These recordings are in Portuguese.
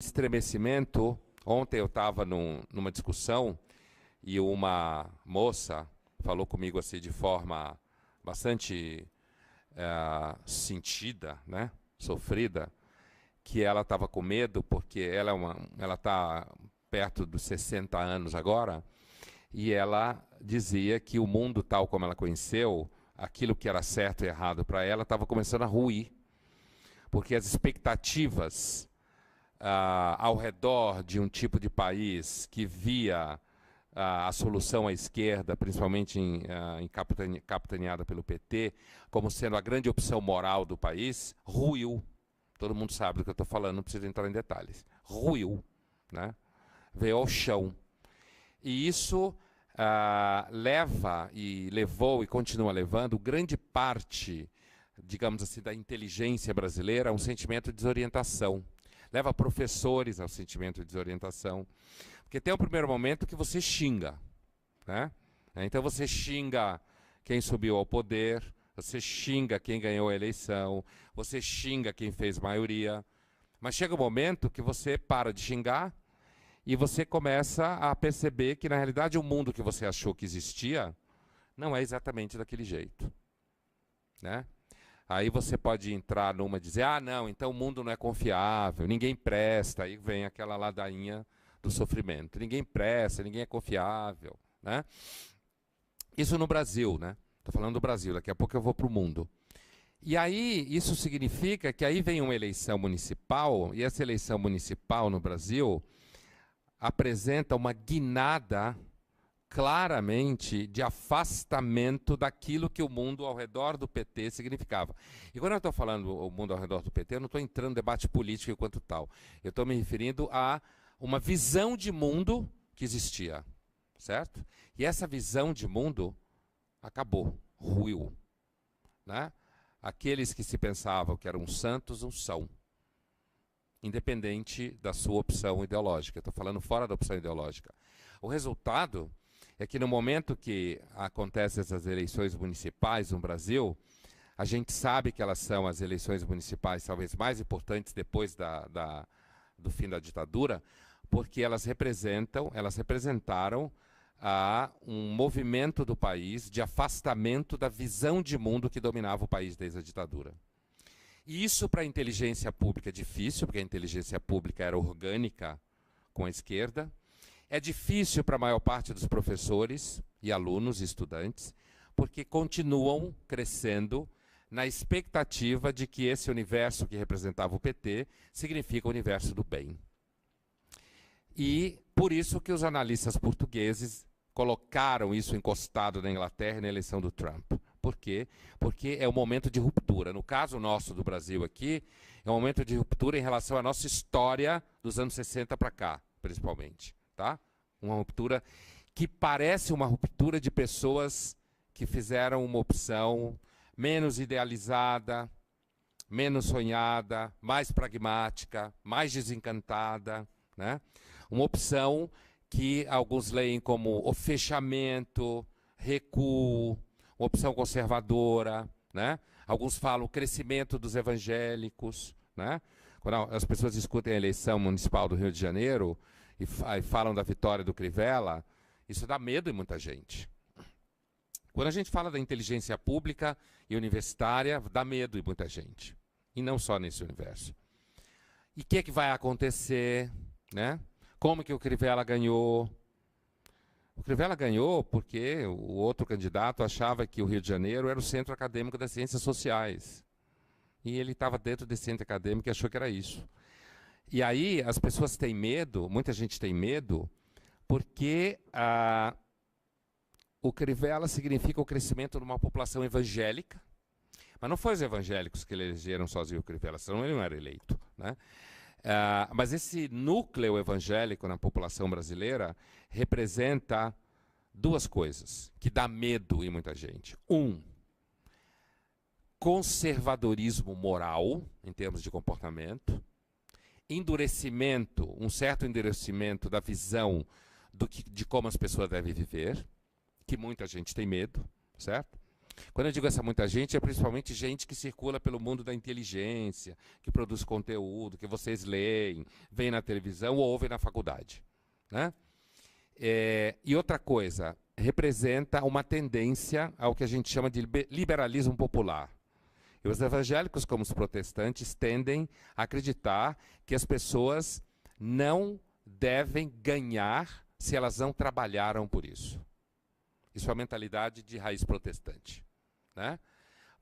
Estremecimento. Ontem eu estava numa discussão e uma moça falou comigo assim de forma bastante sentida, né, sofrida, que ela estava com medo porque ela está perto dos 60 anos agora e ela dizia que o mundo tal como ela conheceu, aquilo que era certo e errado para ela, estava começando a ruir, porque as expectativas ao redor de um tipo de país que via a solução à esquerda, principalmente capitaneada pelo PT, como sendo a grande opção moral do país, ruiu. Todo mundo sabe do que eu estou falando, não preciso entrar em detalhes. Ruiu, né? Veio ao chão. E isso levou e continua levando grande parte, digamos assim, da inteligência brasileira a um sentimento de desorientação. Leva professores ao sentimento de desorientação. Porque tem um primeiro momento que você xinga, né? Então você xinga quem subiu ao poder, você xinga quem ganhou a eleição, você xinga quem fez maioria. Mas chega um momento que você para de xingar e você começa a perceber que, na realidade, o mundo que você achou que existia não é exatamente daquele jeito, né? Aí você pode entrar numa e dizer, não, então o mundo não é confiável, ninguém presta, aí vem aquela ladainha do sofrimento. Ninguém presta, ninguém é confiável, né? Isso no Brasil, né? Estou falando do Brasil, daqui a pouco eu vou para o mundo. E aí isso significa que aí vem uma eleição municipal, e essa eleição municipal no Brasil apresenta uma guinada claramente de afastamento daquilo que o mundo ao redor do PT significava. E quando eu estou falando o mundo ao redor do PT, eu não estou entrando no debate político enquanto tal. Eu estou me referindo a uma visão de mundo que existia, certo? E essa visão de mundo acabou, ruiu, né? Aqueles que se pensavam que eram santos, não são. Independente da sua opção ideológica. Estou falando fora da opção ideológica. O resultado é que no momento que acontecem essas eleições municipais no Brasil, a gente sabe que elas são as eleições municipais talvez mais importantes depois do fim da ditadura, porque elas representaram um movimento do país de afastamento da visão de mundo que dominava o país desde a ditadura. E isso para a inteligência pública é difícil, porque a inteligência pública era orgânica com a esquerda. É difícil para a maior parte dos professores e alunos e estudantes, porque continuam crescendo na expectativa de que esse universo que representava o PT significa o universo do bem. E por isso que os analistas portugueses colocaram isso encostado na Inglaterra e na eleição do Trump. Por quê? Porque é um momento de ruptura. No caso nosso do Brasil aqui, é um momento de ruptura em relação à nossa história dos anos 60 para cá, principalmente. Tá? Uma ruptura que parece uma ruptura de pessoas que fizeram uma opção menos idealizada, menos sonhada, mais pragmática, mais desencantada, né? Uma opção que alguns leem como o fechamento, recuo, uma opção conservadora, né? Alguns falam o crescimento dos evangélicos, né? Quando as pessoas discutem a eleição municipal do Rio de Janeiro e falam da vitória do Crivella, isso dá medo em muita gente. Quando a gente fala da inteligência pública e universitária, dá medo em muita gente. E não só nesse universo. E o que vai acontecer, né? Como que o Crivella ganhou? O Crivella ganhou porque o outro candidato achava que o Rio de Janeiro era o centro acadêmico das ciências sociais. E ele estava dentro desse centro acadêmico e achou que era isso. E aí as pessoas têm medo, muita gente tem medo, porque o Crivella significa o crescimento de uma população evangélica. Mas não foi os evangélicos que elegeram sozinho o Crivella, senão ele não era eleito, né? Mas esse núcleo evangélico na população brasileira representa duas coisas que dá medo em muita gente. Conservadorismo moral, em termos de comportamento. Endurecimento, um certo endurecimento da visão de como as pessoas devem viver, que muita gente tem medo, certo? Quando eu digo essa muita gente, é principalmente gente que circula pelo mundo da inteligência, que produz conteúdo, que vocês leem, veem na televisão ou ouvem na faculdade, né? E outra coisa, representa uma tendência ao que a gente chama de liberalismo popular. E os evangélicos, como os protestantes, tendem a acreditar que as pessoas não devem ganhar se elas não trabalharam por isso. Isso é a mentalidade de raiz protestante, né?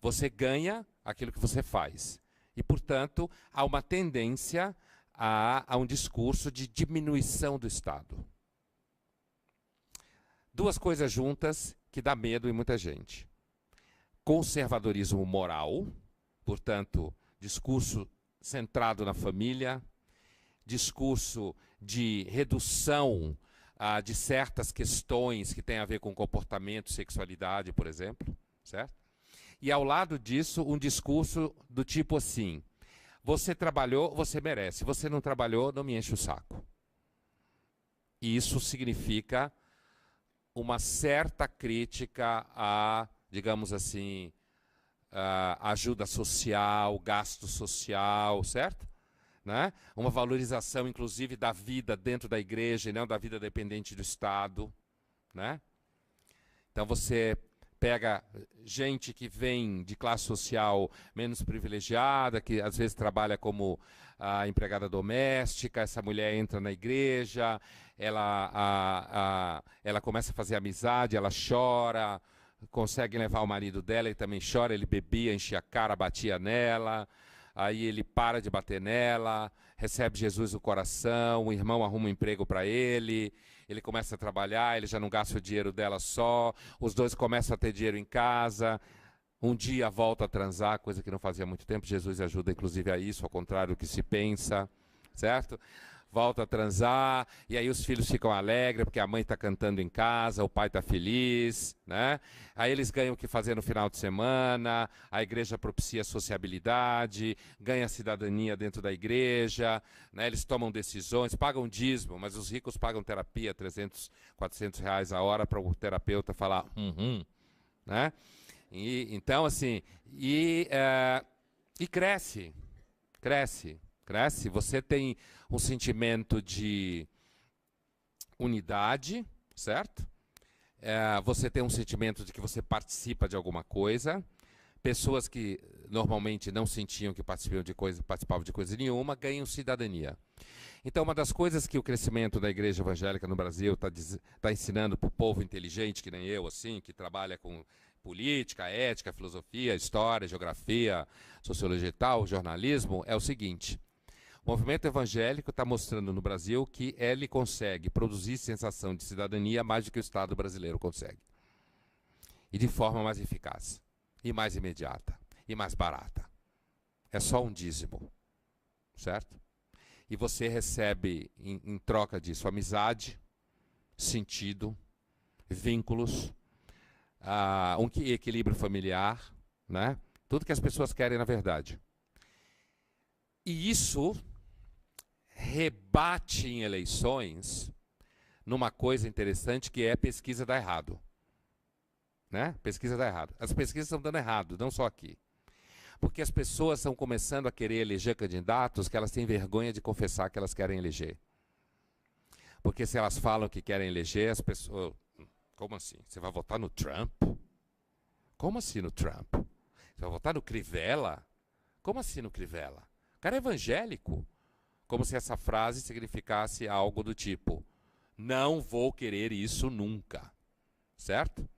Você ganha aquilo que você faz. E, portanto, há uma tendência a um discurso de diminuição do Estado. Duas coisas juntas que dá medo em muita gente. Conservadorismo moral, portanto, discurso centrado na família, discurso de redução de certas questões que têm a ver com comportamento, sexualidade, por exemplo, certo? E ao lado disso, um discurso do tipo assim: você trabalhou, você merece, você não trabalhou, não me enche o saco. E isso significa uma certa crítica a, digamos assim, ajuda social, gasto social, certo? Né? Uma valorização, inclusive, da vida dentro da igreja e não da vida dependente do Estado, né? Então você pega gente que vem de classe social menos privilegiada, que às vezes trabalha como empregada doméstica, essa mulher entra na igreja, ela começa a fazer amizade, ela chora, consegue levar o marido dela, ele também chora, ele bebia, enchia a cara, batia nela. Aí ele para de bater nela, recebe Jesus no coração, o irmão arruma um emprego para ele, ele começa a trabalhar, ele já não gasta o dinheiro dela só, os dois começam a ter dinheiro em casa, um dia volta a transar, coisa que não fazia há muito tempo, Jesus ajuda inclusive a isso, ao contrário do que se pensa, certo? Volta a transar, e aí os filhos ficam alegres, porque a mãe está cantando em casa, o pai está feliz, né? Aí eles ganham o que fazer no final de semana, a igreja propicia sociabilidade, ganha cidadania dentro da igreja, né? Eles tomam decisões, pagam dízimo, mas os ricos pagam terapia, 300, 400 reais a hora para o terapeuta falar né? Então, assim, e cresce, você tem um sentimento de unidade, certo? Você tem um sentimento de que você participa de alguma coisa. Pessoas que normalmente não sentiam que participavam de coisa nenhuma, ganham cidadania. Então, uma das coisas que o crescimento da igreja evangélica no Brasil está ensinando para o povo inteligente, que nem eu, assim, que trabalha com política, ética, filosofia, história, geografia, sociologia e tal, jornalismo, é o seguinte: o movimento evangélico está mostrando no Brasil que ele consegue produzir sensação de cidadania mais do que o Estado brasileiro consegue. E de forma mais eficaz, e mais imediata, e mais barata. É só um dízimo, certo? E você recebe, em troca disso, amizade, sentido, vínculos, um equilíbrio familiar, né? Tudo que as pessoas querem na verdade. E isso rebate em eleições numa coisa interessante que é pesquisa dá errado. Né? Pesquisa dá errado. As pesquisas estão dando errado, não só aqui. Porque as pessoas estão começando a querer eleger candidatos que elas têm vergonha de confessar que elas querem eleger. Porque se elas falam que querem eleger, as pessoas... Como assim? Você vai votar no Trump? Como assim no Trump? Você vai votar no Crivella? Como assim no Crivella? O cara é evangélico. Como se essa frase significasse algo do tipo: não vou querer isso nunca. Certo?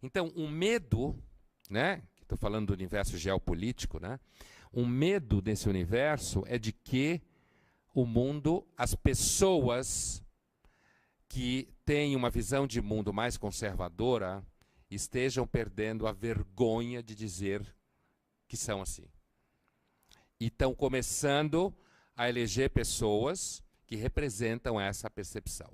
Então, um medo, né? Estou falando do universo geopolítico, né? Um medo desse universo é de que o mundo, as pessoas que têm uma visão de mundo mais conservadora estejam perdendo a vergonha de dizer que são assim. E estão começando a eleger pessoas que representam essa percepção.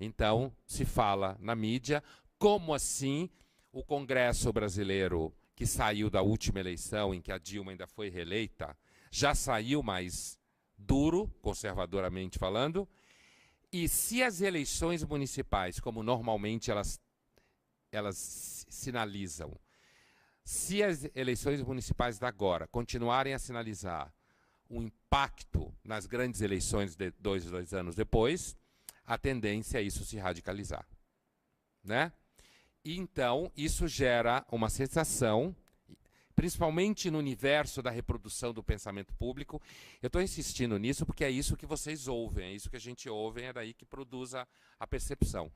Então, se fala na mídia, como assim o Congresso brasileiro, que saiu da última eleição, em que a Dilma ainda foi reeleita, já saiu mais duro, conservadoramente falando, e se as eleições municipais, como normalmente elas sinalizam, Se as eleições municipais da agora continuarem a sinalizar um impacto nas grandes eleições de dois anos depois, a tendência é isso se radicalizar, né? E então, isso gera uma sensação, principalmente no universo da reprodução do pensamento público. Eu estou insistindo nisso porque é isso que vocês ouvem, é isso que a gente ouve, é daí que produz a percepção.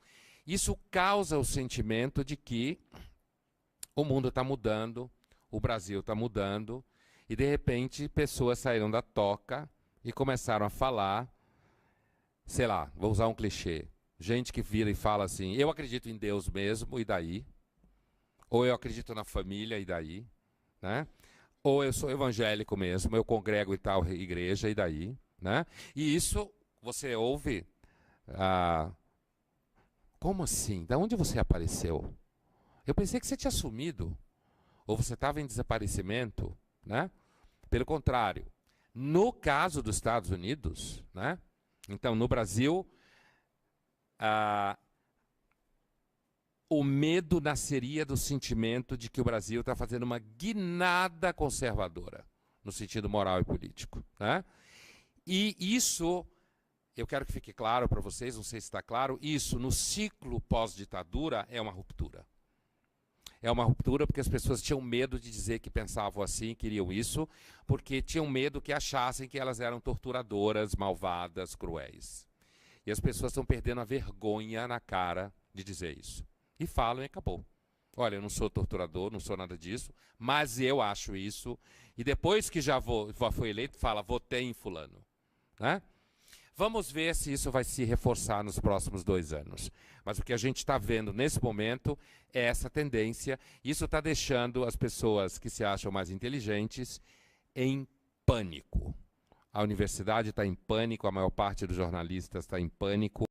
Isso causa o sentimento de que o mundo está mudando, o Brasil está mudando, e de repente pessoas saíram da toca e começaram a falar, sei lá, vou usar um clichê, gente que vira e fala assim, eu acredito em Deus mesmo, e daí? Ou eu acredito na família, e daí? Né? Ou eu sou evangélico mesmo, eu congrego em tal igreja, e daí? Né? E isso você ouve, como assim? Da onde você apareceu? Eu pensei que você tinha sumido, ou você estava em desaparecimento, né? Pelo contrário, no caso dos Estados Unidos, né? Então, no Brasil, o medo nasceria do sentimento de que o Brasil está fazendo uma guinada conservadora, no sentido moral e político, né? E isso, eu quero que fique claro para vocês, não sei se está claro, isso no ciclo pós-ditadura é uma ruptura. É uma ruptura porque as pessoas tinham medo de dizer que pensavam assim, queriam isso, porque tinham medo que achassem que elas eram torturadoras, malvadas, cruéis. E as pessoas estão perdendo a vergonha na cara de dizer isso. E falam e acabou. Olha, eu não sou torturador, não sou nada disso, mas eu acho isso. E depois que já foi eleito, fala, votei em fulano. Né? Vamos ver se isso vai se reforçar nos próximos 2 anos. Mas o que a gente está vendo nesse momento é essa tendência. Isso está deixando as pessoas que se acham mais inteligentes em pânico. A universidade está em pânico, a maior parte dos jornalistas está em pânico.